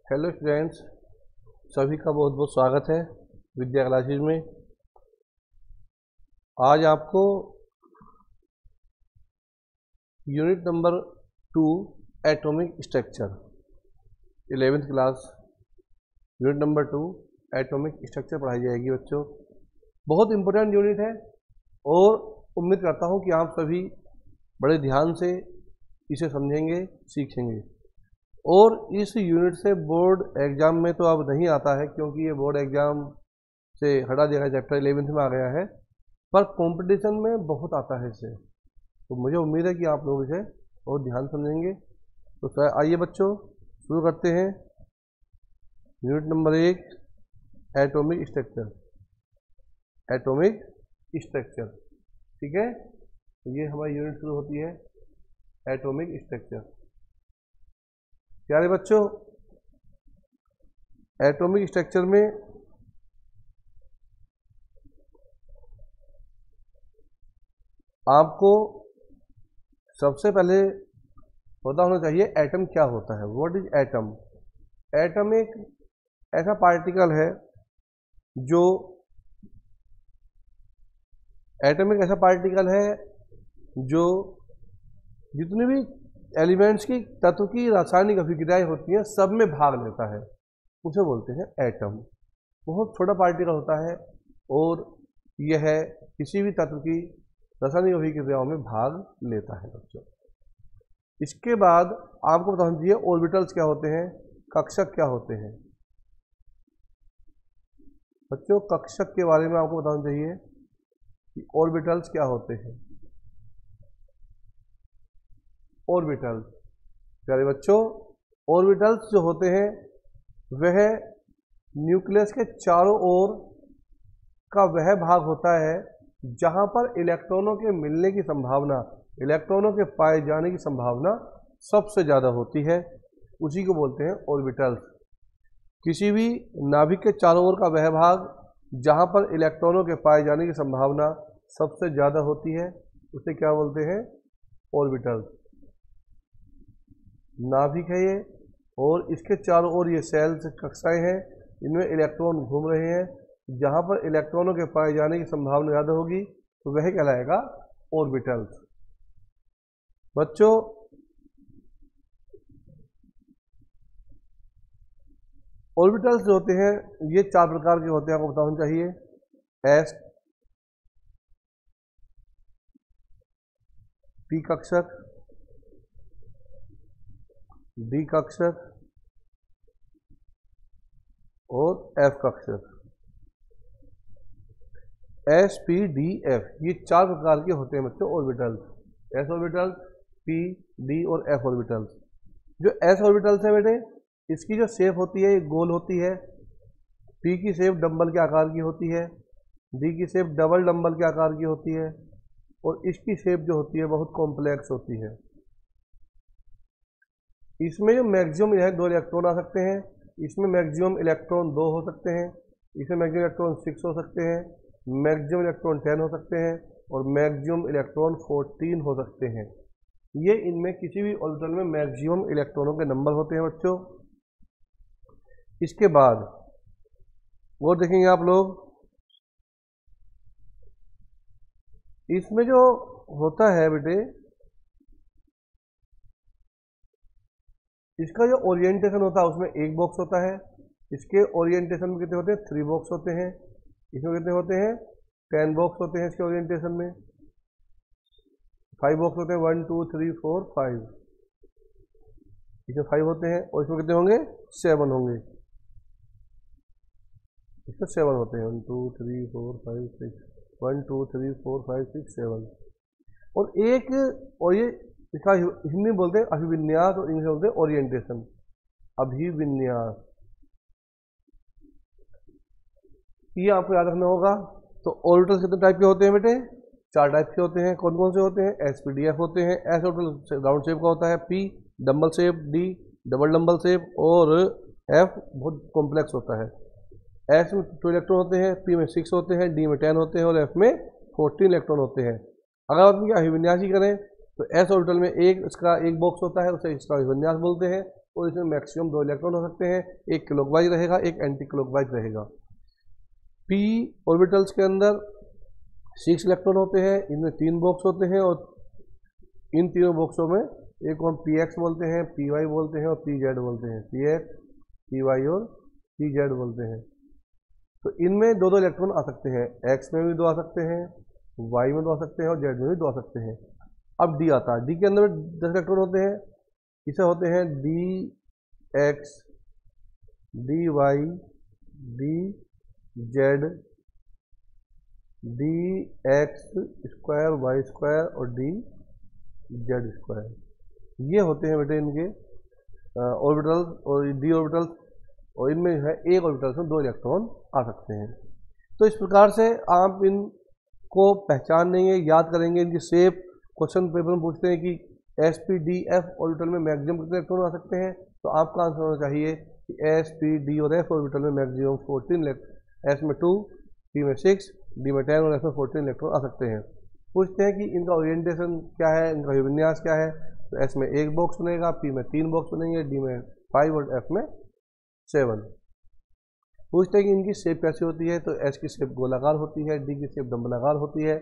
Hello students, सभी का बहुत बहुत स्वागत है विद्या क्लासेज में। आज आपको unit number 2 atomic structure 11th class unit number 2 atomic structure पढ़ाई जाएगी बच्चों। बहुत इम्पोर्टेंट यूनिट है और उम्मीद करता हूँ कि आप सभी बड़े ध्यान से इसे समझेंगे, सीखेंगे। और इस यूनिट से बोर्ड एग्जाम में तो अब नहीं आता है क्योंकि ये बोर्ड एग्जाम से हटा दिया गया, चैप्टर 11th में आ गया है, पर कंपटीशन में बहुत आता है इसे। तो मुझे उम्मीद है कि आप लोग इसे बहुत ध्यान समझेंगे। तो आइए बच्चों, शुरू करते हैं unit number 1 atomic structure. Atomic structure, ठीक है। तो ये हमारी यूनिट शुरू होती है एटॉमिक स्ट्रक्चर। प्यारे बच्चों, एटॉमिक स्ट्रक्चर में आपको सबसे पहले पता होना चाहिए एटम क्या होता है। What is atom? एटम एक ऐसा पार्टिकल है जो जितनी भी एलिमेंट्स की तत्व की रासायनिक अभिक्रियाएं होती हैं सब में भाग लेता है, उसे बोलते हैं एटम। बहुत छोटा पार्टिकल होता है और यह किसी भी तत्व की रासायनिक अभिक्रियाओं में भाग लेता है बच्चों। इसके बाद आपको बताना चाहिए ऑर्बिटल्स क्या होते हैं, कक्षक क्या होते हैं। बच्चों, कक्षक के बारे में आपको बताना चाहिए कि ऑर्बिटल्स क्या होते हैं। ऑर्बिटल्स, प्यारे बच्चों, ऑर्बिटल्स जो होते हैं वह न्यूक्लियस के चारों ओर का वह भाग होता है जहां पर इलेक्ट्रॉनों के मिलने की संभावना, इलेक्ट्रॉनों के पाए जाने की संभावना सबसे ज़्यादा होती है, उसी को बोलते हैं ऑर्बिटल्स। किसी भी नाभिक के चारों ओर का वह भाग जहां पर इलेक्ट्रॉनों के पाए जाने की संभावना सबसे ज़्यादा होती है उसे क्या बोलते हैं? ऑर्बिटल्स। नाभिक है ये और इसके चारों ओर ये सेल्स, कक्षाएं हैं, इनमें इलेक्ट्रॉन घूम रहे हैं। जहां पर इलेक्ट्रॉनों के पाए जाने की संभावना ज़्यादा होगी तो वह कहलाएगा ऑर्बिटल्स। बच्चों, ऑर्बिटल्स जो होते हैं ये 4 प्रकार के होते हैं, आपको बताना चाहिए। एस पी कक्षक, डी कक्षक और एफ कक्षक। एस पी डी एफ, ये 4 प्रकार के होते हैं बच्चों orbitals. S orbitals, P, D और एफ ऑर्बिटल्स। जो एस ऑर्बिटल्स है बेटे, इसकी जो शेप होती है ये गोल होती है। पी की शेप डंबल के आकार की होती है, डी की शेप डबल डंबल के आकार की होती है और इसकी शेप जो होती है बहुत कॉम्प्लेक्स होती है। इसमें जो मैक्सिमम है 2 इलेक्ट्रॉन आ सकते हैं, इसमें मैक्सिमम इलेक्ट्रॉन 2 हो सकते हैं, इसमें मैक्सिमम इलेक्ट्रॉन 6 हो सकते हैं, मैक्सिमम इलेक्ट्रॉन 10 हो सकते हैं और मैक्सिमम इलेक्ट्रॉन 14 हो सकते हैं। ये इनमें किसी भी ऑर्बिटल में मैक्सिमम इलेक्ट्रॉनों के नंबर होते हैं बच्चों। इसके बाद वो देखेंगे आप लोग, इसमें जो होता है बेटे, इसका जो ओरिएंटेशन होता है उसमें एक बॉक्स होता है। इसके ओरिएंटेशन में कितने होते हैं? 3 बॉक्स होते हैं। इसमें कितने होते हैं? 10 बॉक्स होते हैं इसके ओरिएंटेशन में। 5 बॉक्स होते हैं, 1 2 3 4 5। इसमें 5 होते हैं और इसमें कितने होंगे? 7 होंगे। इसमें 7 होते हैं, 1 2 3 4 5 6, 1 2 3 4 5 6 7। और ये इसका हिंदी में बोलते हैं अभिविन्यास और इंग्लिश में बोलते हैं ओरिएंटेशन। अभिविन्यास, ये आपको याद रखना होगा। तो ऑर्बिटल्स कितने टाइप के होते हैं बेटे? 4 टाइप के होते हैं। कौन कौन से होते हैं? एस पी डी एफ होते हैं। एस ऑर्बिटल राउंड शेप का होता है, P dumbbell shape, D double dumbbell shape और एफ बहुत कॉम्प्लेक्स होता है। एस में 2 इलेक्ट्रॉन होते हैं, पी में 6 होते हैं, डी में 10 होते हैं और एफ में 14 इलेक्ट्रॉन होते हैं। अगर आप इनकी अभिविन्यास ही करें तो एस ऑर्बिटल में इसका एक बॉक्स होता है, उसे इसका विन्यास बोलते हैं, और इसमें मैक्सिमम 2 इलेक्ट्रॉन हो सकते हैं, एक क्लॉकवाइज रहेगा, एक एंटी क्लॉकवाइज रहेगा। पी ऑर्बिटल्स के अंदर 6 इलेक्ट्रॉन होते हैं, इनमें 3 बॉक्स होते हैं, और इन तीनों बॉक्सों में एक को हम पी एक्स बोलते हैं, पी वाई बोलते हैं और पी जेड बोलते हैं, पी एक्स, पी वाई और पी जेड बोलते हैं। तो इनमें 2 इलेक्ट्रॉन आ सकते हैं, एक्स में भी 2 आ सकते हैं, वाई में 2 आ सकते हैं और जेड में भी 2 आ सकते हैं। अब डी आता है, डी के अंदर 10 इलेक्ट्रॉन होते हैं, इसे होते हैं d x, d y, d z, d x square y square और डी जेड स्क्वायर। ये होते हैं बेटे इनके ऑर्बिटल्स और डी ऑर्बिटल्स, और इनमें जो है एक ऑर्बिटल से 2 इलेक्ट्रॉन आ सकते हैं। तो इस प्रकार से आप इनको पहचानेंगे, याद करेंगे, इनकी शेप क्वेश्चन पेपर में पूछते हैं कि S P D F orbital में मैक्सिमम कितने इलेक्ट्रॉन आ सकते हैं, तो आपका आंसर होना चाहिए कि एस पी डी और एफ ऑर्बिटल में मैक्सिमम 14, एस में 2, पी में 6, डी में 10 और एफ में 14 इलेक्ट्रॉन आ सकते हैं। पूछते हैं कि इनका ओरिएंटेशन क्या है, इनका विन्यास क्या है, तो एस में 1 बॉक्स बनेगा, पी में 3 बॉक्स बनेंगे, डी में 5 और एफ में 7। पूछते हैं कि इनकी शेप कैसी होती है, तो एस की शेप गोलाकार होती है, डी की शेप डम्बलाकार होती है,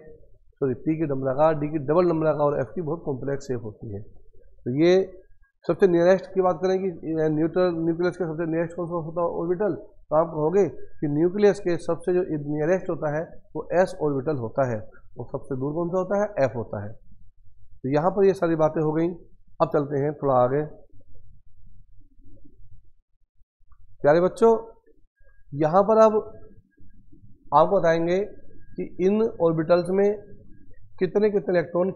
सॉरी पी की डम्बलाकार, डी की डबल डम्बलाकार और एफ की बहुत कॉम्प्लेक्स शेप होती है। तो ये सबसे नियरेस्ट की बात करें कि न्यूक्लियस के सबसे नियरेस्ट कौन सा होता है ऑर्बिटल, तो आप कहोगे कि न्यूक्लियस के सबसे जो नियरेस्ट होता है वो एस ऑर्बिटल होता है, और सबसे दूर कौन सा होता है, एफ होता है। तो यहाँ पर ये सारी बातें हो गई। अब चलते हैं थोड़ा आगे। प्यारे बच्चों, यहाँ पर अब आपको बताएंगे कि इन ऑर्बिटल्स में कितने कितने इलेक्ट्रॉन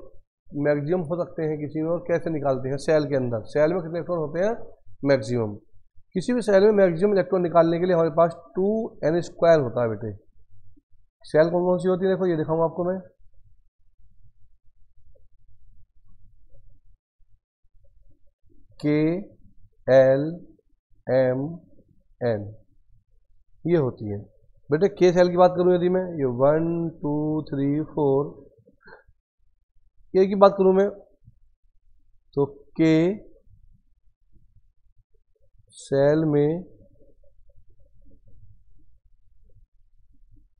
मैक्सिमम हो सकते हैं किसी में, और कैसे निकालते हैं। सेल के अंदर, सेल में कितने इलेक्ट्रॉन होते हैं मैक्सिमम। किसी भी सेल में मैक्सिमम इलेक्ट्रॉन निकालने के लिए हमारे पास 2n² होता है बेटे। सेल कौन कौन सी होती है, देखो ये दिखाऊंगा आपको मैं। के, एल, एम, एन, ये होती है बेटे। के सेल की बात करूं यदि मैं, ये 1 2 3 4 के की बात करूं मैं, तो के सेल में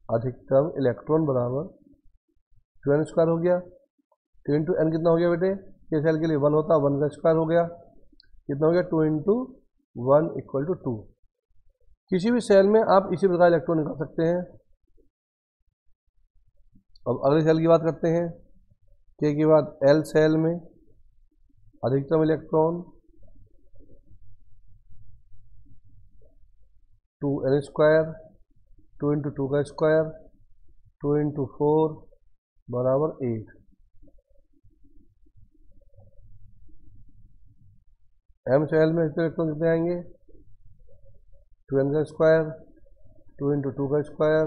अधिकतम इलेक्ट्रॉन बराबर 2n² हो गया। 2 इंटू एन कितना हो गया बेटे, के सेल के लिए 1 होता है, 1 का स्क्वायर हो गया, कितना हो गया 2 इंटू 1 इक्वल टू 2। किसी भी सेल में आप इसी प्रकार इलेक्ट्रॉन निकाल सकते हैं। अब अगले सेल की बात करते हैं। के के बाद एल सेल में अधिकतम इलेक्ट्रॉन 2n², 2 इंटू 2 का स्क्वायर, 2 इंटू 4 बराबर 8। एम सेल में इतने इलेक्ट्रॉन कितने आएंगे, 2n का स्क्वायर, 2 इंटू 2 का स्क्वायर,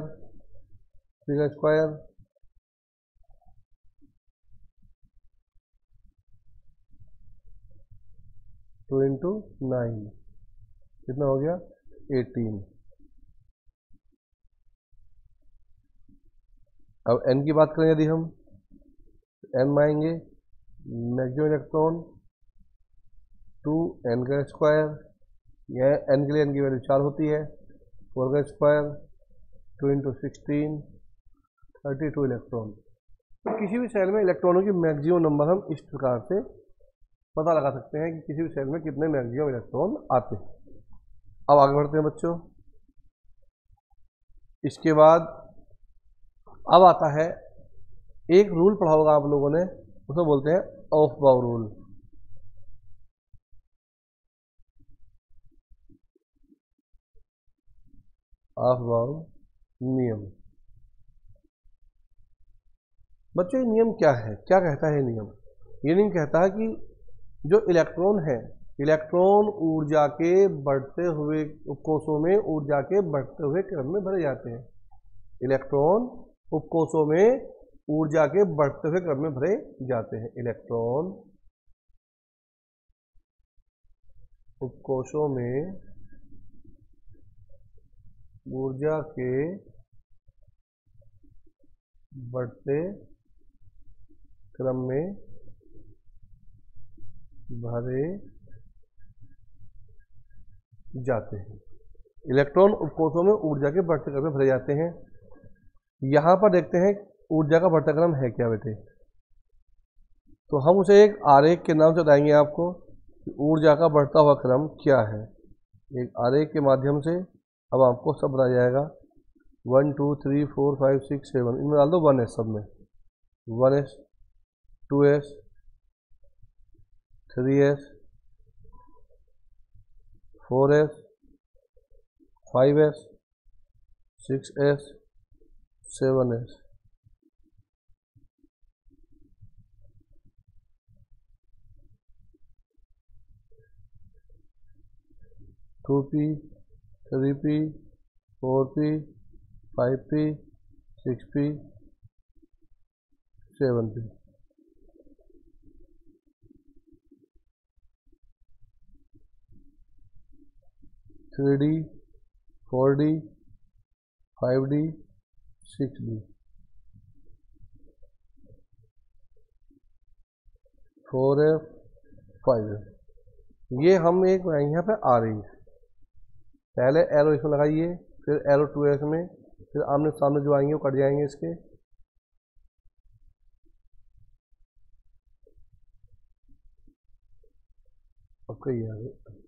3 का स्क्वायर, 2 इंटू 9 कितना हो गया 18। अब n की बात करें यदि हम, n में आएंगे मैक्सिमम इलेक्ट्रॉन 2n का स्क्वायर, यह n के लिए n की वैल्यू 4 होती है, 4 का स्क्वायर, 2 इंटू 16 32 इलेक्ट्रॉन। तो किसी भी सेल में इलेक्ट्रॉनों की मैक्सिमम नंबर हम इस प्रकार से पता लगा सकते हैं कि किसी भी सेल में कितने मैक्सिमम इलेक्ट्रॉन आते हैं। अब आगे बढ़ते हैं बच्चों। इसके बाद अब आता है, एक रूल पढ़ा होगा आप लोगों ने, उसे बोलते हैं ऑफ-बाउ रूल। ऑफ-बाउ नियम। बच्चों ये नियम क्या है, क्या कहता है नियम? ये नियम कहता है कि जो इलेक्ट्रॉन है, इलेक्ट्रॉन ऊर्जा के बढ़ते हुए उपकोषों में ऊर्जा के बढ़ते हुए क्रम में भरे जाते हैं। इलेक्ट्रॉन उपकोषों में ऊर्जा के बढ़ते हुए क्रम में भरे जाते हैं। इलेक्ट्रॉन उपकोषों में ऊर्जा के बढ़ते क्रम में भरे जाते हैं। इलेक्ट्रॉन उपकोषों में ऊर्जा के बढ़ते क्रम में भरे जाते हैं। यहाँ पर देखते हैं ऊर्जा का बढ़ता क्रम है क्या बेटे, तो हम उसे एक आरेख के नाम से बताएंगे आपको कि ऊर्जा का बढ़ता हुआ क्रम क्या है। एक आरेख के माध्यम से अब आपको सब बताया जाएगा। 1 2 3 4 5 6 7 इनमें डाल दो 1s, सब में 1s 2s 3s 4s 5s 6s 7s। Two p 3p 4p 5p 6p 7p। Three d 4d 5d 6d 4f 5f। ये हम एक यहाँ पे आ रही है, पहले एरो इसमें लगाइए, फिर एरो 2s में, फिर आमने सामने जो आएंगे वो कट जाएंगे इसके। ओके ये आ गए।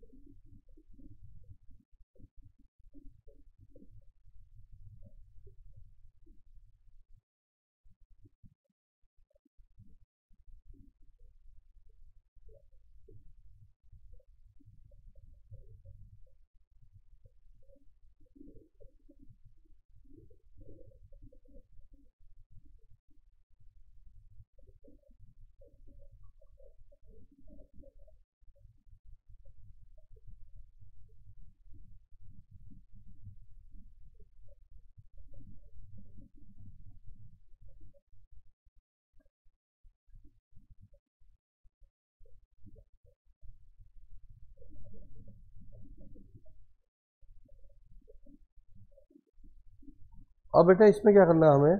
अब बेटा इसमें क्या करना है हमें,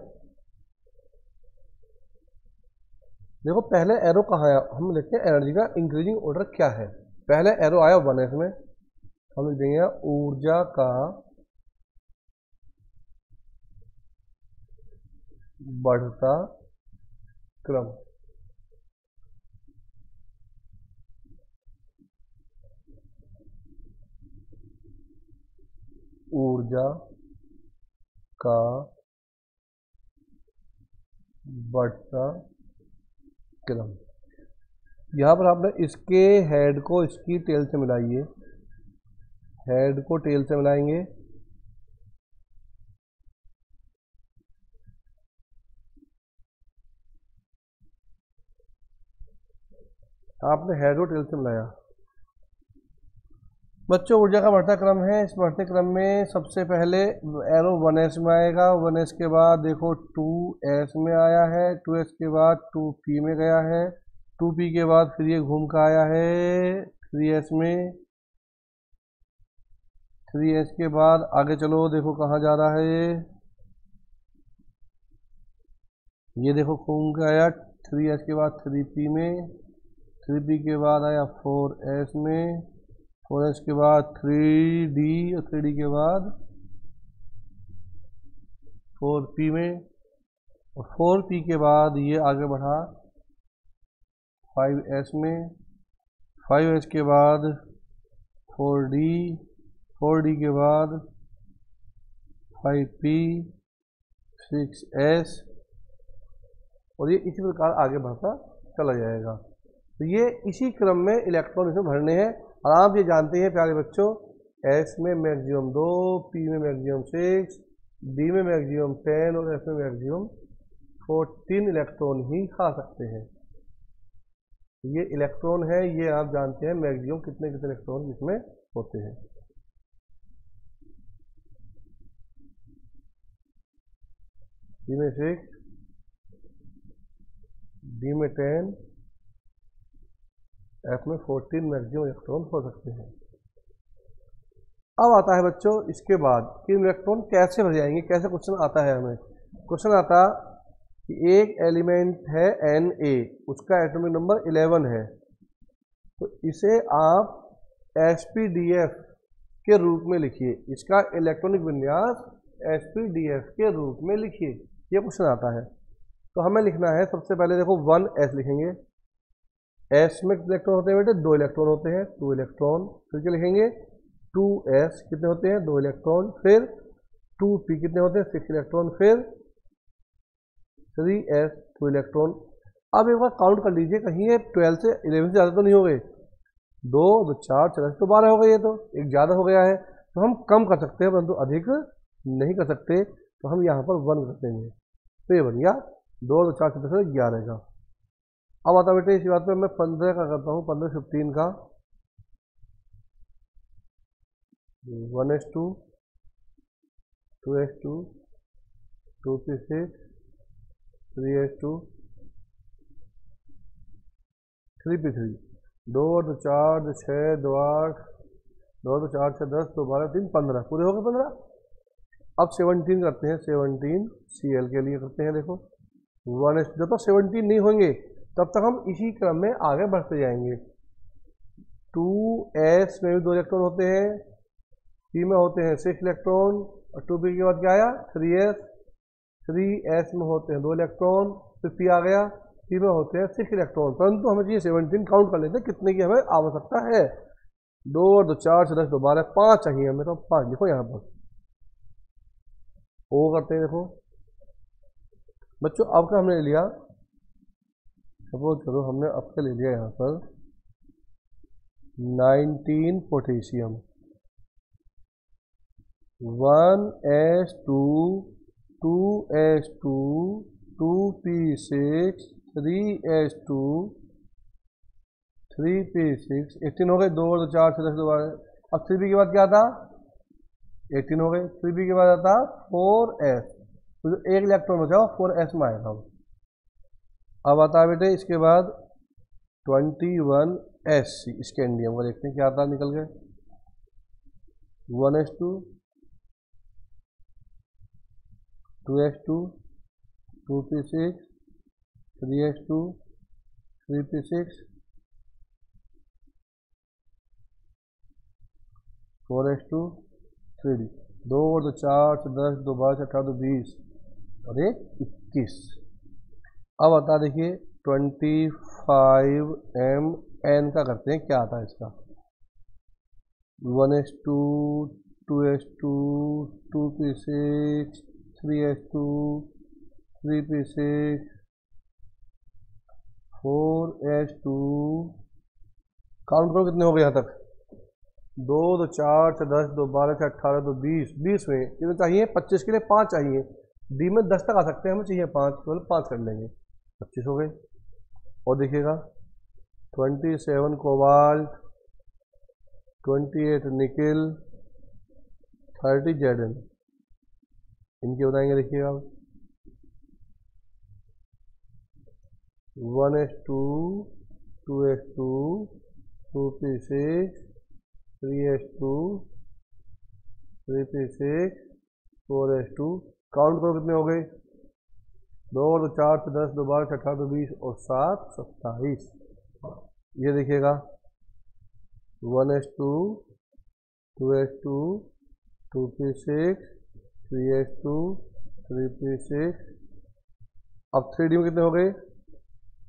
देखो पहले एरो कहाँ आया, हम लिखते हैं एनर्जी का इंक्रीजिंग ऑर्डर क्या है। पहले एरो आया 1s में, हम लिख देंगे ऊर्जा का बढ़ता क्रम। ऊर्जा का बढ़ता क्रम। यहाँ पर आपने इसके हेड को इसकी टेल से मिलाइए, हेड को टेल से मिलाएंगे, आपने हेड को टेल से मिलाया। बच्चों ऊर्जा का बढ़ता क्रम है, इस बढ़ते क्रम में सबसे पहले एरो 1s में आएगा, 1s के बाद देखो 2s में आया है, 2s के बाद 2p में गया है, 2p के बाद फिर ये घूम कर आया है 3s में, 3s के बाद आगे चलो देखो कहाँ जा रहा है ये देखो घूम कर आया 3s के बाद 3p में, 3p के बाद आया 4s में, 4s के बाद 3d और 3d के बाद 4p में, और 4p के बाद ये आगे बढ़ा 5s में, 5s के बाद 4d, 4d के बाद 5p 6s, और ये इसी प्रकार आगे बढ़ता चला जाएगा। तो ये इसी क्रम में इलेक्ट्रॉन इसमें भरने हैं। और आप ये जानते हैं प्यारे बच्चों, S में मैक्सिमम 2, P में मैक्सिमम 6, D में मैक्सिमम 10 और F में मैक्सिमम 14 इलेक्ट्रॉन ही खा सकते हैं। ये इलेक्ट्रॉन है, ये आप जानते हैं मैक्सिमम कितने कितने इलेक्ट्रॉन इसमें होते हैं। D में 6, D में 10, F में 14 मैक्सिमम इलेक्ट्रॉन हो सकते हैं। अब आता है बच्चों इसके बाद कि इलेक्ट्रॉन कैसे भर जाएंगे, कैसे क्वेश्चन आता है हमें। क्वेश्चन आता कि एक एलिमेंट है Na, उसका एटॉमिक नंबर 11 है, तो इसे आप SPDF के रूप में लिखिए, इसका इलेक्ट्रॉनिक विन्यास SPDF के रूप में लिखिए, ये क्वेश्चन आता है। तो हमें लिखना है सबसे पहले देखो 1s लिखेंगे। s में कितने इलेक्ट्रॉन होते हैं बेटे? 2 इलेक्ट्रॉन होते हैं, 2 इलेक्ट्रॉन। फिर क्या लिखेंगे? 2s कितने होते हैं? 2 इलेक्ट्रॉन। फिर 2p कितने होते हैं? 6 इलेक्ट्रॉन। फिर 3s 2 इलेक्ट्रॉन। अब एक बार काउंट कर लीजिए, कहीं ये 12 से 11 से ज़्यादा तो नहीं हो गए? 2 2 4 4 तो 12 हो गए, ये तो एक ज़्यादा हो गया है। तो हम कम कर सकते हैं परंतु अधिक नहीं कर सकते, तो हम यहाँ पर 1 कर देंगे। तो ये बन गया 2 2 4 4 11 का। अब आता बेटे इसी बात पे मैं 15 का करता हूँ, 15 15 का 1s2 2s2 2p6 3s2 3p3 2 2 4 2 6 2 8 2 2 4 6 10 2 12 3 15 पूरे हो गए 15। अब 17 करते हैं, 17 Cl के लिए करते हैं। देखो 1s जब तक 17 नहीं होंगे तब तक हम इसी क्रम में आगे बढ़ते जाएंगे। 2s में भी 2 इलेक्ट्रॉन होते हैं, p में होते हैं 6 इलेक्ट्रॉन, और 2p के बाद क्या आया? 3s में होते हैं 2 इलेक्ट्रॉन, फिर p आ गया, p में होते हैं 6 इलेक्ट्रॉन। परंतु हमें चाहिए 17, काउंट कर लेते हैं कितने की हमें आवश्यकता है। 2 2 4 6 10 2 12 5 चाहिए हमें, तो 5 लिखो यहाँ पर। ओ करते हैं। देखो बच्चों अब का हमने ले लिया, सपोज करो हमने अब का ले लिया यहाँ पर 19 potassium, 1s2 2s2 2p6 3s2 3p6 18 हो गए। 2 2 4 6 10 2 12। अब 3p के बाद क्या था? 18 हो गए। 3p के बाद आता 4s, तो जो एक इलेक्ट्रॉन बचा वो 4s में आएगा। अब आता है बेटे इसके बाद 21sc स्कैंडियम को देखते हैं क्या आता निकल गए। 1s2 2s2 2p6 3s2 3p6 4s2 3d। 2 2 4 10 2 12 18 20 और 1 21। अब आता देखिए 25mn का करते हैं क्या आता है इसका। 1s2 2s2 2p6 3s2 3p6 4s2, count करो कितने हो गए यहाँ तक। 2 2 4 6 10 2 12 6 18 2 20 20 में कितने चाहिए? 25 के लिए 5 चाहिए। डी में 10 तक आ सकते हैं, हमें चाहिए 5, केवल 5 कर लेंगे, 25 हो गए। और देखिएगा 27 कोबाल्ट, 28 निकिल, 30 जेडन, इनके बताएंगे। देखिएगा 1s2 2s2 2p6 3s2 3p6 4s2, count करो कितने हो गए। 2 2 4 10 2 12 18 2 20 और 7 27। ये देखिएगा 1s2 2s2 2p6 3s2 3p6। अब 3d में कितने हो गए?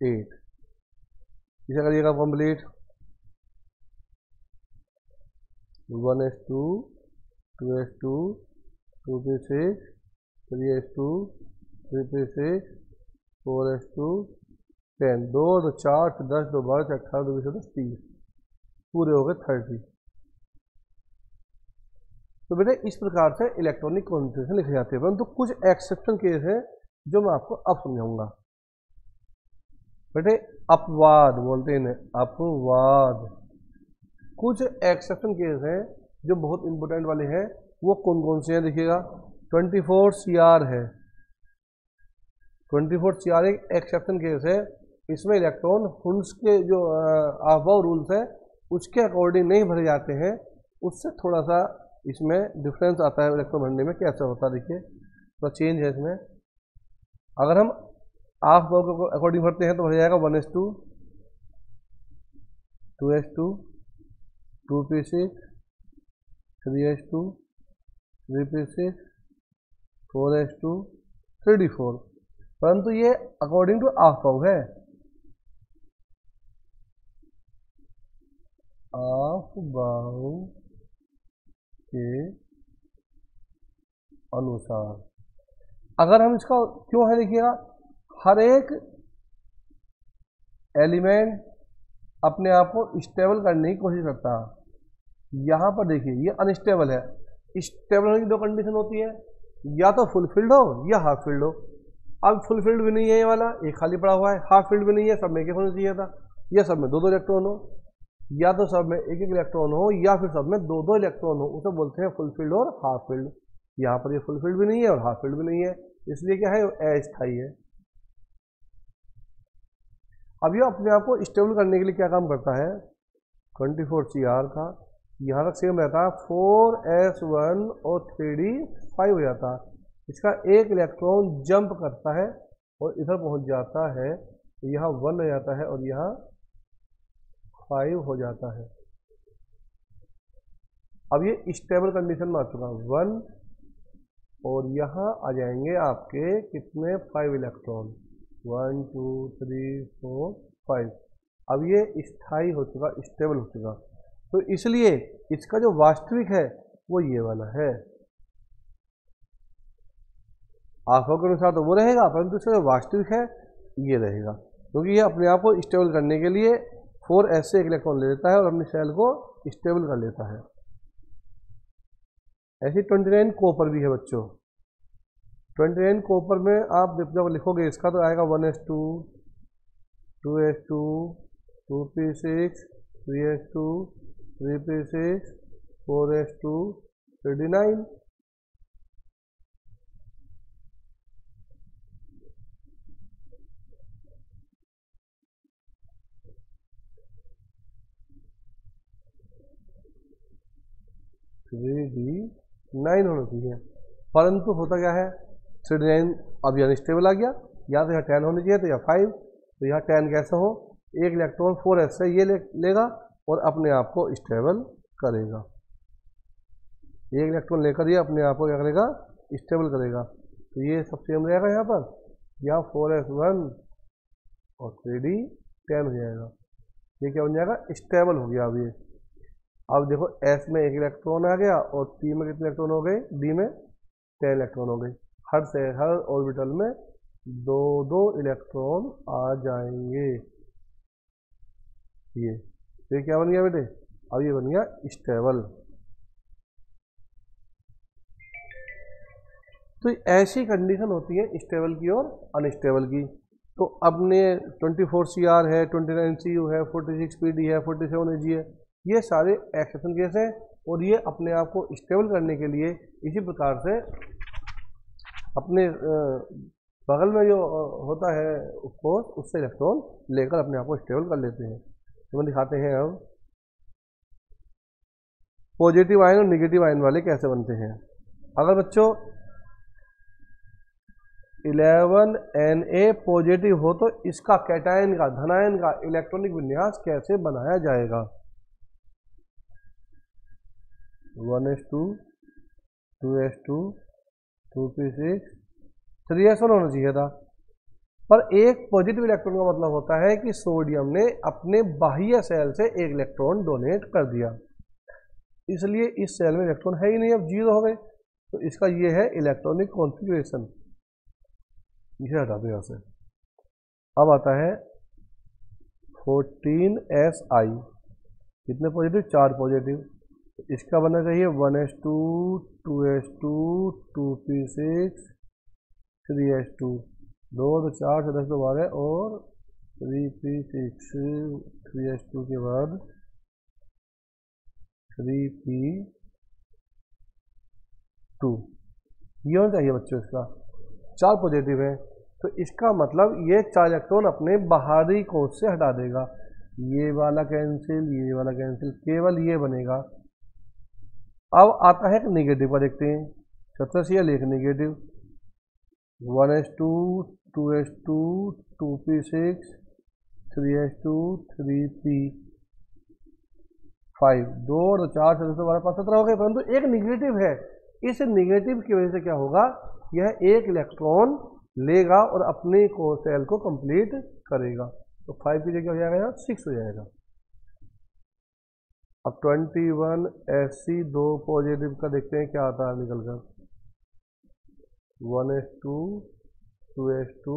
8। इसे करिएगा complete. 1s2 2s2 2p6 3s2 3p6 4s2 10। 2 2 4 10 2 12 18 2 20 30 पूरे हो गए 30। तो बेटे इस प्रकार से इलेक्ट्रॉनिक कॉन्फ़िगरेशन लिखे जाते हैं, परंतु कुछ एक्सेप्शन केस है जो मैं आपको अब समझाऊंगा। बेटे अपवाद बोलते हैं, अपवाद। कुछ एक्सेप्शन केस हैं जो बहुत इंपॉर्टेंट वाले हैं, वो कौन कौन से हैं देखिएगा। 24Cr है, 24Cr एक एक्सेप्शन केस है। इसमें इलेक्ट्रॉन हुंस के जो आफबाउ रूल्स है उसके अकॉर्डिंग नहीं भरे जाते हैं, उससे थोड़ा सा इसमें डिफरेंस आता है इलेक्ट्रॉन भरने में। कैसा होता है देखिए, तो चेंज है इसमें। अगर हम आफबाउ के अकॉर्डिंग भरते हैं तो भर जाएगा 1s2 2s2 2p6 3s2 3p6 4s2 3d4, परंतु ये अकॉर्डिंग टू अफबाउ है, अफबाउ के अनुसार। अगर हम इसका क्यों है देखिएगा, हर एक एलिमेंट अपने आप को स्टेबल करने की कोशिश करता है। यहाँ पर देखिए ये अनस्टेबल है। स्टेबल होने की दो कंडीशन होती है, या तो फुलफिल्ड हो या हाफ फिल्ड हो। अब फुलफिल्ड भी नहीं है ये वाला, ये खाली पड़ा हुआ है, हाफ फिल्ड भी नहीं है, सब में एक होना चाहिए था, या सब में दो दो इलेक्ट्रॉन हो, या तो सब में एक एक इलेक्ट्रॉन हो, या फिर सब में दो दो इलेक्ट्रॉन हो, उसे बोलते हैं फुलफिल्ड और हाफ फिल्ड। यहाँ पर ये फुलफिल्ड भी नहीं है और हाफ फिल्ड भी नहीं है, इसलिए क्या है, अस्थायी है। अब ये अपने आप को स्टेबल करने के लिए क्या काम करता है, 24Cr का यहाँ तक सेम रहता है, 4s1 और 3d5 हो जाता है। इसका एक इलेक्ट्रॉन जंप करता है और इधर पहुंच जाता है, तो यहाँ 1 हो जाता है और यहाँ 5 हो जाता है। अब ये स्टेबल कंडीशन में आ चुका है 1, और यहाँ आ जाएंगे आपके कितने, 5 इलेक्ट्रॉन, 1 2 3 4 5। अब ये स्थायी हो चुका, स्टेबल हो चुका, तो इसलिए इसका जो वास्तविक है वो ये वाला है। अफबाउ के अनुसार तो वो रहेगा, परंतु इसका जो वास्तविक है ये रहेगा, क्योंकि ये अपने आप को स्टेबल करने के लिए 4s से एक इलेक्ट्रॉन ले लेता है और अपनी सेल को स्टेबल कर लेता है। ऐसी 29 कॉपर भी है बच्चों। 29 कॉपर में आप जब लिखोगे इसका तो आएगा 1s2 2s2 2p6 3s2 3p6 4s2 3d9। होना चाहिए, परंतु होता क्या है, 3d9 अब यहाँ स्टेबल आ गया, या तो यहाँ 10 होनी चाहिए तो या 5, तो यहाँ 10 कैसे हो, एक इलेक्ट्रॉन 4s से ये लेगा और अपने आप को स्टेबल करेगा। एक इलेक्ट्रॉन लेकर ये अपने आप को क्या करेगा, स्टेबल करेगा। तो ये सब सेम रहेगा, यहाँ पर यहाँ 4s1 और 3d10 हो जाएगा। ये क्या बन जाएगा, स्टेबल हो गया। अब देखो s में एक इलेक्ट्रॉन आ गया और p में कितने इलेक्ट्रॉन हो गए, d में 10 इलेक्ट्रॉन हो गए। हर ऑर्बिटल में दो दो इलेक्ट्रॉन आ जाएंगे। ये क्या बन गया बेटे, अब ये बन गया स्टेबल। तो ऐसी कंडीशन होती है स्टेबल की और अनस्टेबल की। तो अपने 24Cr है, 29Cu है, 46Pd है, 47Ag है, ये सारे एक्सेप्शन केस हैं, और ये अपने आप को स्टेबल करने के लिए इसी प्रकार से अपने बगल में जो होता है फोर्स, उससे इलेक्ट्रॉन लेकर अपने आप को स्टेबल कर लेते हैं। तो हम दिखाते हैं अब पॉजिटिव आयन और निगेटिव आयन वाले कैसे बनते हैं। अगर बच्चों 11Na पॉजिटिव हो तो इसका कैटायन का, धनायन का इलेक्ट्रॉनिक विन्यास कैसे बनाया जाएगा। 1s2 2s2 2p6 3s1 होना चाहिए था, पर एक पॉजिटिव इलेक्ट्रॉन का मतलब होता है कि सोडियम ने अपने बाह्य सेल से एक इलेक्ट्रॉन डोनेट कर दिया, इसलिए इस सेल में इलेक्ट्रॉन है ही नहीं, अब 0 हो गए। तो इसका ये है इलेक्ट्रॉनिक कॉन्फ़िगरेशन। इसे हटा दो यहाँ से। अब आता है 14Si, कितने पॉजिटिव, 4 पॉजिटिव। इसका बनना चाहिए 1s2 2s2 2p6 3s2, 2 तो 4 से 10 तो 12 और 3p6 3s2 के बाद 3p2, ये होना चाहिए बच्चों। इसका 4 पॉजिटिव है, तो इसका मतलब ये 4 इलेक्ट्रॉन अपने बाहरी कोश से हटा देगा। ये वाला कैंसिल, ये वाला कैंसिल, केवल ये बनेगा। अब आता है कि निगेटिव पर देखते हैं। 17Cl एक negative, 1s2 2s2 2p6 3s2 3p, 5, 2 और 4 से 2 12 5 17 हो गए, परंतु एक निगेटिव है। इस निगेटिव की वजह से क्या होगा, यह एक इलेक्ट्रॉन लेगा और अपने को सेल को कंप्लीट करेगा। तो 5 की जगह हो जाएगा यहाँ 6 हो जाएगा। अब 21 SC 2 पॉजिटिव का देखते हैं क्या आता है निकल कर। 1s2 2s2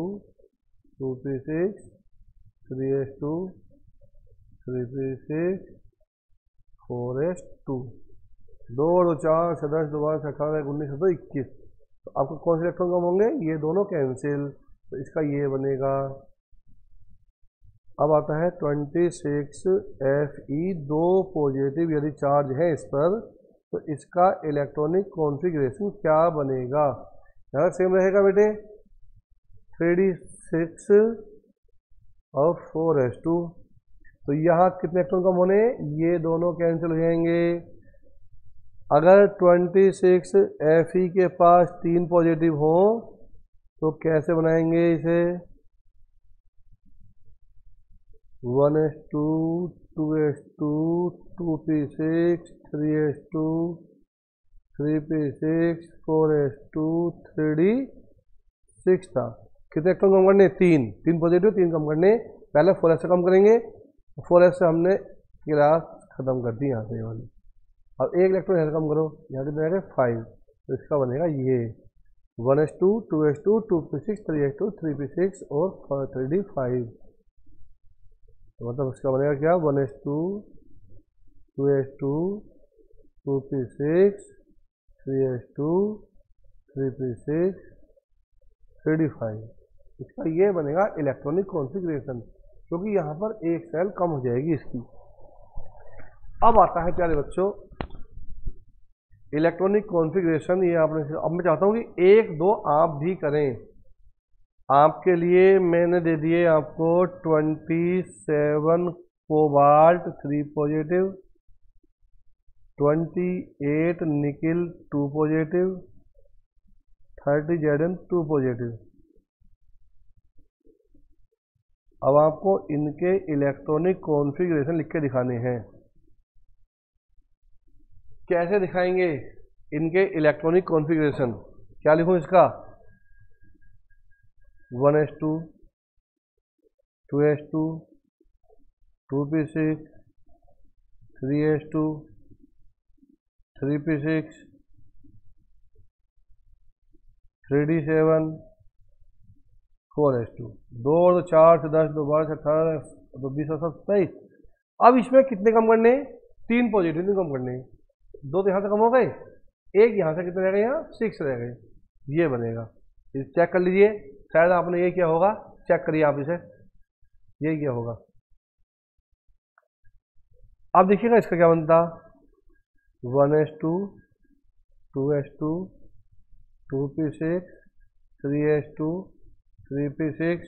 2p6 3s2 3p6 4s2, 2 और 4 से 10 2 12 से 18 19 से 21। तो आपको कौन से इलेक्ट्रॉन कम होंगे, ये दोनों कैंसिल, तो इसका ये बनेगा। अब आता है 26 Fe 2 पॉजिटिव, यदि चार्ज है इस पर तो इसका इलेक्ट्रॉनिक कॉन्फ़िगरेशन क्या बनेगा। यहाँ सेम रहेगा बेटे, 3d6 और 4s2। तो यहाँ कितने इलेक्ट्रॉन कम होने, ये दोनों कैंसिल हो जाएंगे। अगर 26 Fe के पास 3 पॉजिटिव हो तो कैसे बनाएंगे इसे, 1s2 2s2 2p6 3s2 3p6 4s2 3d6 था। कितने इलेक्ट्रॉन कम करने, 3 पॉजिटिव 3 कम करने। पहले 4s से कम करेंगे, 4s से हमने क्लास खत्म कर दी यहाँ से वाली। अब एक इलेक्ट्रॉन यहाँ से कम करो, यहाँ कितने रहेगा 5, तो इसका बनेगा ये 1s2 2s2 2p6 3s2 3p6 और 3d5। तो मतलब इसका बनेगा क्या, 1s2 2s2 2p6 3s2 3p6 3d5। इसका ये बनेगा इलेक्ट्रॉनिक कॉन्फ़िगरेशन, क्योंकि यहाँ पर एक सेल कम हो जाएगी इसकी। अब आता है प्यारे बच्चों इलेक्ट्रॉनिक कॉन्फ़िगरेशन, ये आपने, अब मैं चाहता हूँ कि 1 2 आप भी करें। आपके लिए मैंने दे दिए आपको 27 cobalt 3 positive, 28 nickel 2 positive, 30 Zn 2 positive. अब आपको इनके इलेक्ट्रॉनिक कॉन्फ़िगरेशन लिख के दिखाने हैं। कैसे दिखाएंगे इनके इलेक्ट्रॉनिक कॉन्फ़िगरेशन, क्या लिखूं इसका, 1s2 2s2 2p6 3s2 3p6 3d7 4s2, 2 और 4 से 10 2 12 से 18 तो 20 और 27। अब इसमें कितने कम करने, 3 पॉजिटिव कम करने, 2 तो यहाँ से कम हो गए, एक यहाँ से कितने रह गए, यहाँ 6 रह गए, ये बनेगा। इसे चेक कर लीजिए, शायद आपने ये किया होगा, चेक करिए आप इसे, ये किया होगा। अब देखिएगा इसका क्या बनता, 1s2 2s2 2p6 3s2 3p6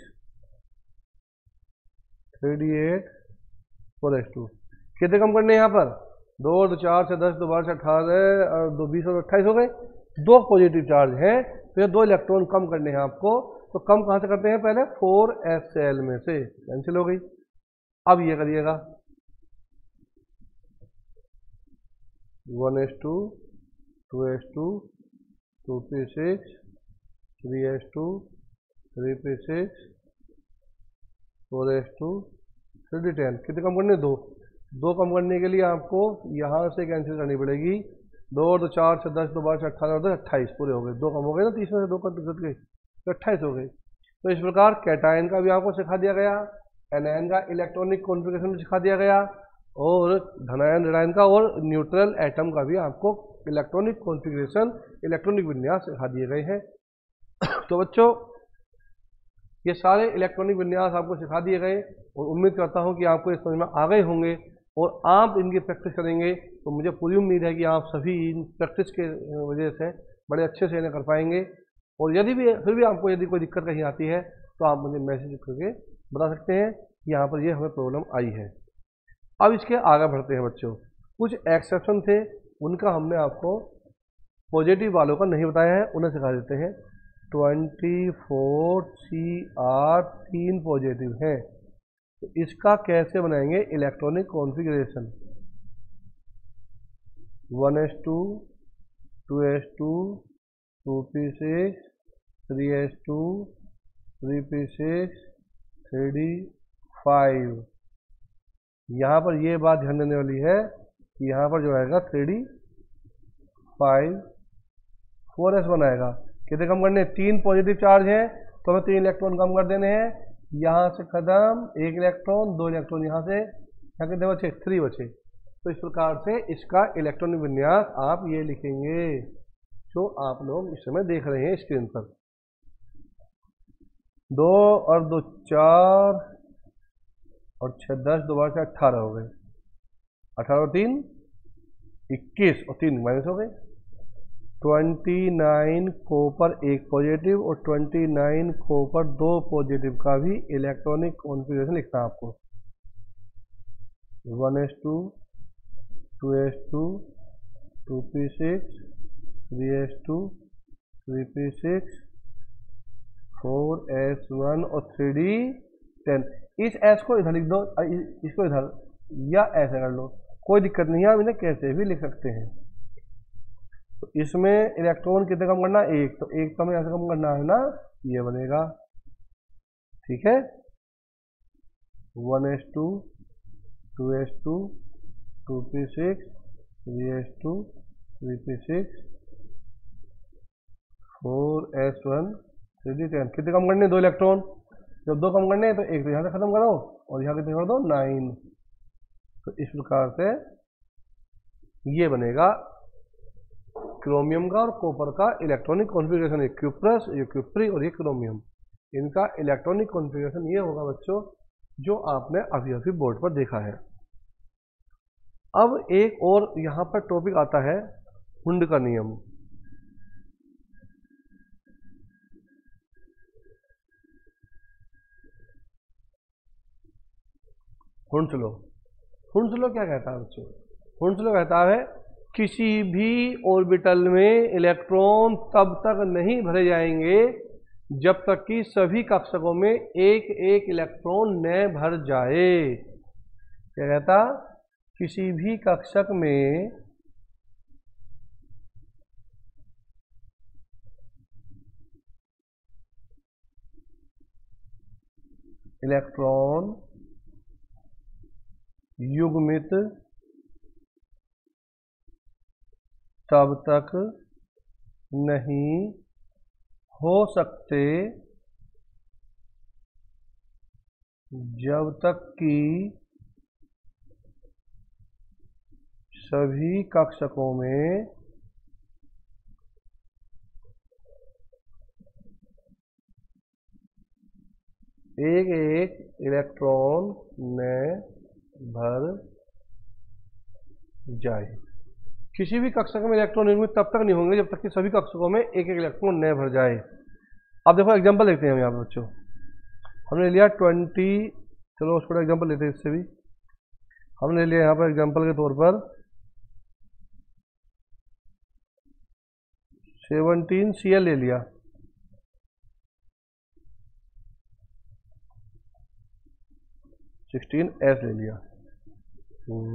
3d8 4s2। कितने कम करने यहाँ पर, 2 और 4 से 10 2 12 से 18 और 2 20 और 28 हो गए। 2 पॉजिटिव चार्ज हैं, तो ये 2 इलेक्ट्रॉन कम करने हैं आपको। तो कम कहाँ से करते हैं, पहले 4s में से, कैंसिल हो गई। अब ये करिएगा, 1s2 2s2 2p6 3s2 3p6 4s2 3d10। कितने कम करने, 2 कम करने के लिए आपको यहाँ से कैंसिल करनी पड़ेगी। 2 और 4 से 10 2 12 से 18 और 28 पूरे हो गए, 2 कम हो गए ना, 30 में से 2 कम घट गए तो 28 हो गए। तो इस प्रकार कैटायन का भी आपको सिखा दिया गया, एनायन का इलेक्ट्रॉनिक कॉन्फ़िगरेशन भी सिखा दिया गया, और धनायन ऋणायन का और न्यूट्रल एटम का भी आपको इलेक्ट्रॉनिक कॉन्फ़िगरेशन इलेक्ट्रॉनिक विन्यास सिखा दिए गए हैं। तो बच्चों ये सारे इलेक्ट्रॉनिक विन्यास आपको सिखा दिए गए, और उम्मीद करता हूँ कि आपको इस समझ में आ गए होंगे और आप इनकी प्रैक्टिस करेंगे तो मुझे पूरी उम्मीद है कि आप सभी इन प्रैक्टिस के वजह से बड़े अच्छे से इन्हें कर पाएंगे। और यदि भी फिर भी आपको यदि कोई दिक्कत कहीं आती है तो आप मुझे मैसेज करके बता सकते हैं कि यहाँ पर ये हमें प्रॉब्लम आई है। अब इसके आगे बढ़ते हैं बच्चों, कुछ एक्सेप्शन थे, उनका हमने आपको पॉजिटिव वालों का नहीं बताया है, उन्हें सिखा देते हैं। 24 CR 3 पॉजिटिव है, तो इसका कैसे बनाएंगे electronic configuration. 1s2, 2s2, 2p6, 3s2, 3p6, 3d5। यहाँ पर ये बात ध्यान देने वाली है कि यहाँ पर जो आएगा 3d5 4s1 आएगा। कितने कम करने? 3 पॉजिटिव चार्ज हैं तो हमें 3 इलेक्ट्रॉन कम कर देने हैं। यहाँ से खत्म, 1 इलेक्ट्रॉन, 2 इलेक्ट्रॉन यहाँ से, यहाँ कितने बचे? 3 बचे। तो इस प्रकार से इसका इलेक्ट्रॉनिक विन्यास आप ये लिखेंगे जो आप लोग इस समय देख रहे हैं स्क्रीन पर। 2 और 2 4 और 6 10, 2 बार से 18 हो गए। 18 और 3 21 और 3 माइनस हो गए। 29 कॉपर 1 पॉजिटिव और 29 कॉपर 2 पॉजिटिव का भी इलेक्ट्रॉनिक कॉन्फ़िगरेशन लिखना है आपको। 1s2, 2s2, 2p6, 3s2, 3p6, 4s1 और 3d10। इस s को इधर लिख दो, इसको इधर, या ऐसे कर लो, कोई दिक्कत नहीं है, आप इन्हें कैसे भी लिख सकते हैं। तो इसमें इलेक्ट्रॉन कितने कम करना? 1, तो 1 तो हमें ऐसे कम करना है ना, ये बनेगा। ठीक है, 1s2, 2s2, 2p6, 3s2, 3p6, 4s1, 3d10। कितने कम करने? 2 इलेक्ट्रॉन। जब 2 कम करने हैं तो 1 तो यहाँ से खत्म करो और यहाँ कितने कर दो? 9। तो इस प्रकार से ये बनेगा क्रोमियम का और कॉपर का इलेक्ट्रॉनिक कॉन्फ़िगरेशन। ये क्यूप्रस, ये क्यूप्री और ये क्रोमियम, इनका इलेक्ट्रॉनिक कॉन्फ़िगरेशन ये होगा बच्चों जो आपने अभी अभी बोर्ड पर देखा है। अब एक और यहाँ पर टॉपिक आता है हुंड का नियम। हुंड लो क्या कहता है बच्चों? हुंड लो कहता है किसी भी ऑर्बिटल में इलेक्ट्रॉन तब तक नहीं भरे जाएंगे जब तक कि सभी कक्षकों में एक एक इलेक्ट्रॉन न भर जाए। क्या कहता? किसी भी कक्षक में इलेक्ट्रॉन युग्मित तब तक नहीं हो सकते जब तक कि सभी कक्षकों में एक एक इलेक्ट्रॉन न भर जाए। किसी भी कक्षक में इलेक्ट्रॉन युग्मित तब तक नहीं होंगे जब तक कि सभी कक्षकों में एक एक इलेक्ट्रॉन न भर जाए। अब देखो एग्जांपल देखते हैं हम यहाँ पर बच्चों। हमने लिया 20, चलो उस पर एग्जांपल लेते हैं। इससे भी हमने लिया यहाँ पर एग्जांपल के तौर पर 17 Cl ले लिया। 16S ले लिया।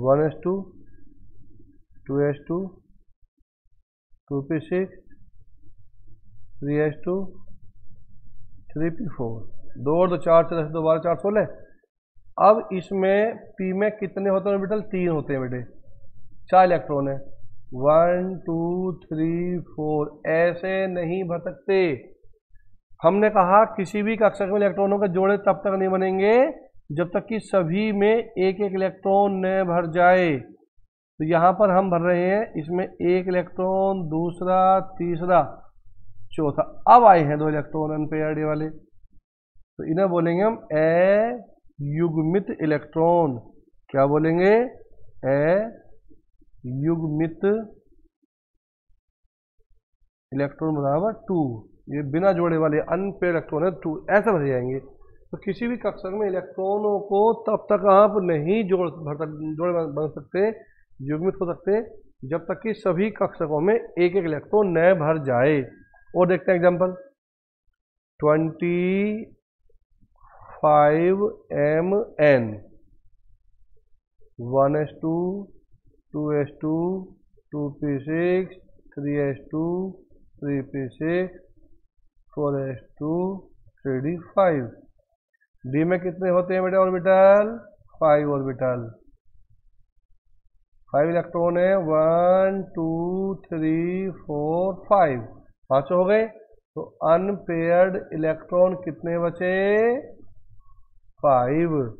1s2, 2s2, 2p6, 3s2, 3p4, 2 और 2 4 से 2 12 4 16। अब इसमें p में कितने होते हैं ऑर्बिटल? 3 होते हैं बेटे। 4 इलेक्ट्रॉन है, 1 2 3 4, ऐसे नहीं भर सकते। हमने कहा किसी भी कक्षक में इलेक्ट्रॉनों के जोड़े तब तक नहीं बनेंगे जब तक कि सभी में एक एक इलेक्ट्रॉन न भर जाए। तो यहाँ पर हम भर रहे हैं, इसमें 1 इलेक्ट्रॉन, दूसरा, तीसरा, चौथा। अब आए हैं 2 इलेक्ट्रॉन अनपेयर्ड वाले, तो इन्हें बोलेंगे हम अयुग्मित इलेक्ट्रॉन। क्या बोलेंगे? अयुग्मित इलेक्ट्रॉन बराबर 2। ये बिना जोड़े वाले अनपेयर्ड इलेक्ट्रॉन है, 2 ऐसे भर जाएंगे। तो किसी भी कक्षक में इलेक्ट्रॉनों को तब तक आप नहीं जोड़ बन सकते, युग्मित हो सकते, जब तक कि सभी कक्षकों में एक एक इलेक्ट्रॉन न भर जाए। और देखते हैं example 25Mn, 1s2, 2s2, 2p6, 3s2, 3p6, 4s2, 3d5। D में कितने होते हैं बेटा ऑर्बिटल? 5 ऑर्बिटल, 5 इलेक्ट्रॉन है। 1 2 3 4 5, 5 हो गए। तो अनपेयर्ड इलेक्ट्रॉन कितने बचे? 5।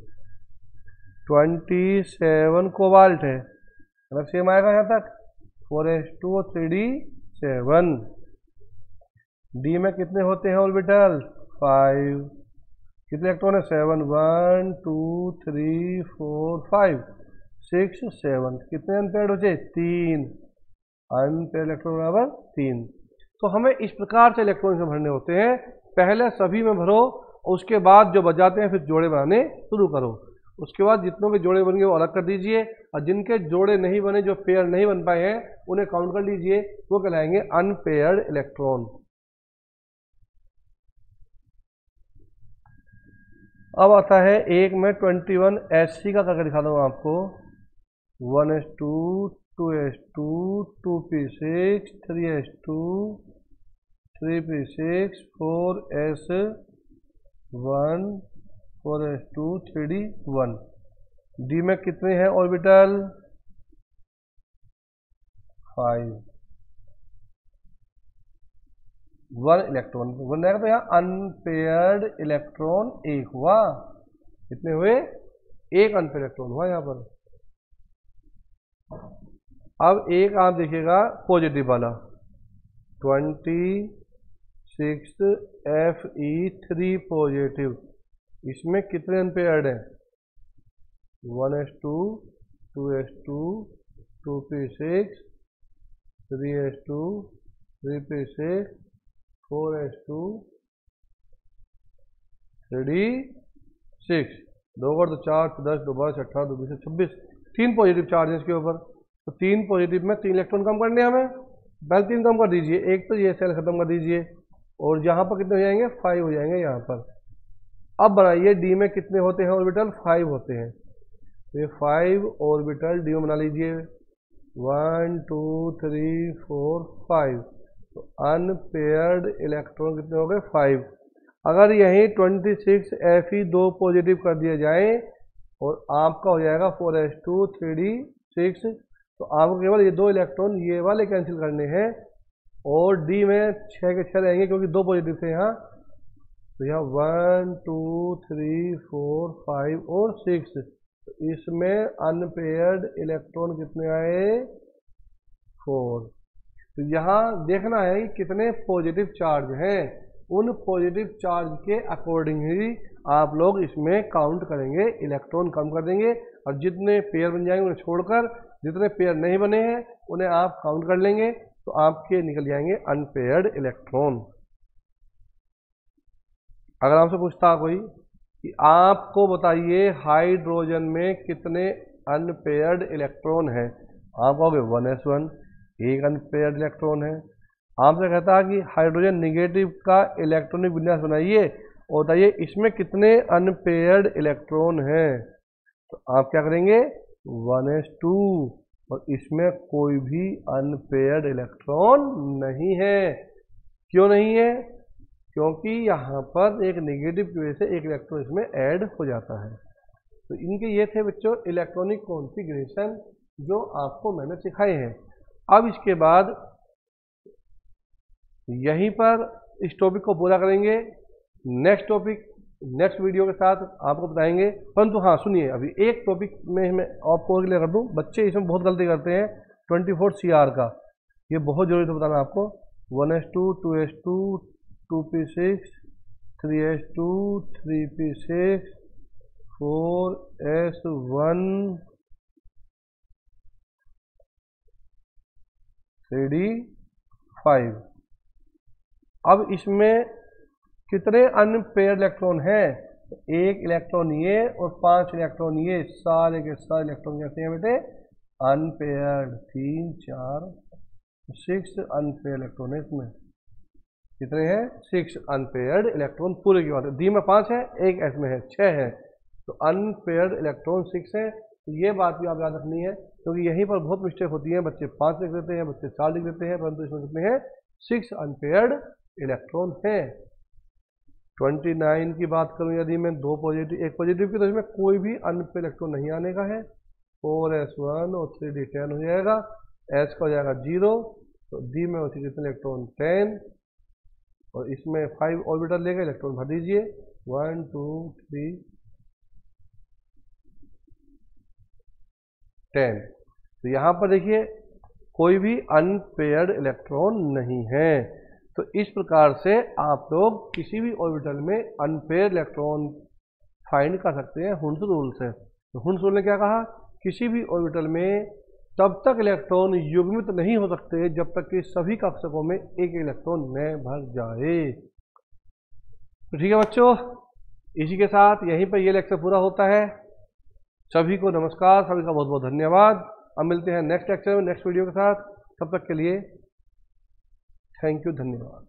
27 कोबाल्ट है, मतलब सेम आएगा यहाँ तक। 4s2 और 3d7। डी में कितने होते हैं ऑर्बिटल? 5। कितने इलेक्ट्रॉन है? 7। 1 2 3 4 5 6 7। कितने अनपेयर्ड बचे? 3। अनपेयर्ड इलेक्ट्रॉन बराबर 3। तो हमें इस प्रकार से इलेक्ट्रॉन में भरने होते हैं। पहले सभी में भरो, उसके बाद जो बचाते हैं फिर जोड़े बनाने शुरू करो। उसके बाद जितनों के जोड़े बन गए वो अलग कर दीजिए, और जिनके जोड़े नहीं बने, जो पेयर नहीं बन पाए हैं, उन्हें काउंट कर लीजिए, वो कहलाएंगे अनपेयर्ड इलेक्ट्रॉन। अब आता है एक में 21 SC का करके दिखाता हूँ आपको। 1s2, 2s2, 2p6, 3s2, 3p6, 4s1, 4s2, 3d1। D में कितने हैं ऑर्बिटल? 5। 1 इलेक्ट्रॉन बन जाएगा, तो यहाँ अनपेयर्ड इलेक्ट्रॉन 1 हुआ। कितने हुए? 1 अनपेयर्ड इलेक्ट्रॉन हुआ यहाँ पर। अब एक आप देखिएगा पॉजिटिव वाला, 26 Fe3 पॉजिटिव। इसमें कितने अनपेयर्ड हैं? 1s2, 2s2, 2p6, 3s2, 3p6, 4s2, 3d6। 2 और 2 4, 10, 2 12, 18, 2 20, 26। 3 पॉजिटिव चार्ज है इसके ऊपर, तो 3 पॉजिटिव में 3 इलेक्ट्रॉन कम करने हैं हमें। पहले 3 कम कर दीजिए, एक तो ये सेल खत्म कर दीजिए, और यहाँ पर कितने हो जाएंगे? 5 हो जाएंगे यहाँ पर। अब बनाइए डी में कितने होते हैं ऑर्बिटल? 5 होते हैं। तो ये 5 ऑर्बिटल डी में बना लीजिए। 1 2 3 4 5। तो अनपेयर्ड इलेक्ट्रॉन कितने हो गए? 5। अगर यहीं 26 Fe2 पॉजिटिव कर दिए जाए और आपका हो जाएगा 4s2 3d6, तो आपको केवल ये 2 इलेक्ट्रॉन ये वाले कैंसिल करने हैं, और डी में 6 के 6 रहेंगे क्योंकि 2 पॉजिटिव थे यहाँ। तो यहाँ 1 2 3 4 5 और 6। तो इसमें अनपेयर्ड इलेक्ट्रॉन कितने आए? 4। तो यहाँ देखना है कि कितने पॉजिटिव चार्ज हैं। उन पॉजिटिव चार्ज के अकॉर्डिंग ही आप लोग इसमें काउंट करेंगे, इलेक्ट्रॉन कम कर देंगे, और जितने पेयर बन जाएंगे उन्हें छोड़कर जितने पेयर नहीं बने हैं उन्हें आप काउंट कर लेंगे, तो आपके निकल जाएंगे अनपेयर्ड इलेक्ट्रॉन। अगर आपसे पूछता कोई कि आपको बताइए हाइड्रोजन में कितने अनपेयर्ड इलेक्ट्रॉन हैं, आप कहोगे 1s1, एक अनपेयर्ड इलेक्ट्रॉन है। आपसे कहता है कि हाइड्रोजन निगेटिव का इलेक्ट्रॉनिक विन्यास बनाइए और बताइए इसमें कितने अनपेयर्ड इलेक्ट्रॉन हैं, तो आप क्या करेंगे? 1s2, और इसमें कोई भी अनपेयर्ड इलेक्ट्रॉन नहीं है। क्यों नहीं है? क्योंकि यहाँ पर एक नेगेटिव की वजह से एक इलेक्ट्रॉन इसमें ऐड हो जाता है। तो इनके ये थे बच्चों इलेक्ट्रॉनिक कॉन्फ़िगरेशन जो आपको मैंने सिखाए हैं। अब इसके बाद यहीं पर इस टॉपिक को पूरा करेंगे। नेक्स्ट टॉपिक नेक्स्ट वीडियो के साथ आपको बताएंगे। परंतु हाँ सुनिए, अभी एक टॉपिक में मैं आपको क्लियर कर दूं, बच्चे इसमें बहुत गलती करते हैं 24 CR का, ये बहुत जरूरी है बताना आपको। 1s2, 2s2, 2p6, 3s2, 3p6, 4s1, 3d5। अब इसमें कितने अनपेयर्ड इलेक्ट्रॉन हैं? एक इलेक्ट्रॉन ये और 5 इलेक्ट्रॉन ये, सारे के सारे इलेक्ट्रॉन कैसे हैं बेटे? अनपेयर्ड। 3 4 6 अनपेयर्ड इलेक्ट्रॉन है इसमें। कितने हैं? 6 अनपेयर्ड इलेक्ट्रॉन पूरे की बात है। डी में 5 है, एक एस में है, 6 है। तो अनपेयर्ड इलेक्ट्रॉन 6 है, तो ये बात भी आप याद रखनी है, क्योंकि यहीं पर बहुत मिस्टेक होती है, बच्चे 5 लिख देते हैं, बच्चे 4 लिख देते हैं, परंतु इसमें कितने हैं 6 अनपेयर्ड इलेक्ट्रॉन हैं। 29 की बात करूं यदि मैं 2 पॉजिटिव 1 पॉजिटिव की, तो इसमें कोई भी अनपेयर्ड इलेक्ट्रॉन नहीं आने का है। 4s1 और 3d10 हो जाएगा, s का हो जाएगा 0, तो d में होती कितने इलेक्ट्रॉन 10, और इसमें 5 ऑर्बिटल लेकर इलेक्ट्रॉन भर दीजिए 1 2 3 10। तो यहाँ पर देखिए कोई भी अनपेयर्ड इलेक्ट्रॉन नहीं है। तो इस प्रकार से आप लोग किसी भी ऑर्बिटल में अनपेयर्ड इलेक्ट्रॉन फाइंड कर सकते हैं हुंस रूल से। तो हुंस रूल ने क्या कहा, किसी भी ऑर्बिटल में तब तक इलेक्ट्रॉन युग्मित नहीं हो सकते जब तक कि सभी कक्षकों में एक इलेक्ट्रॉन न भर जाए। तो ठीक है बच्चों, इसी के साथ यहीं पर यह लेक्चर पूरा होता है। सभी को नमस्कार, सभी का बहुत बहुत धन्यवाद। अब मिलते हैं नेक्स्ट लेक्चर में नेक्स्ट वीडियो के साथ। तब तक के लिए थैंक यू, धन्यवाद।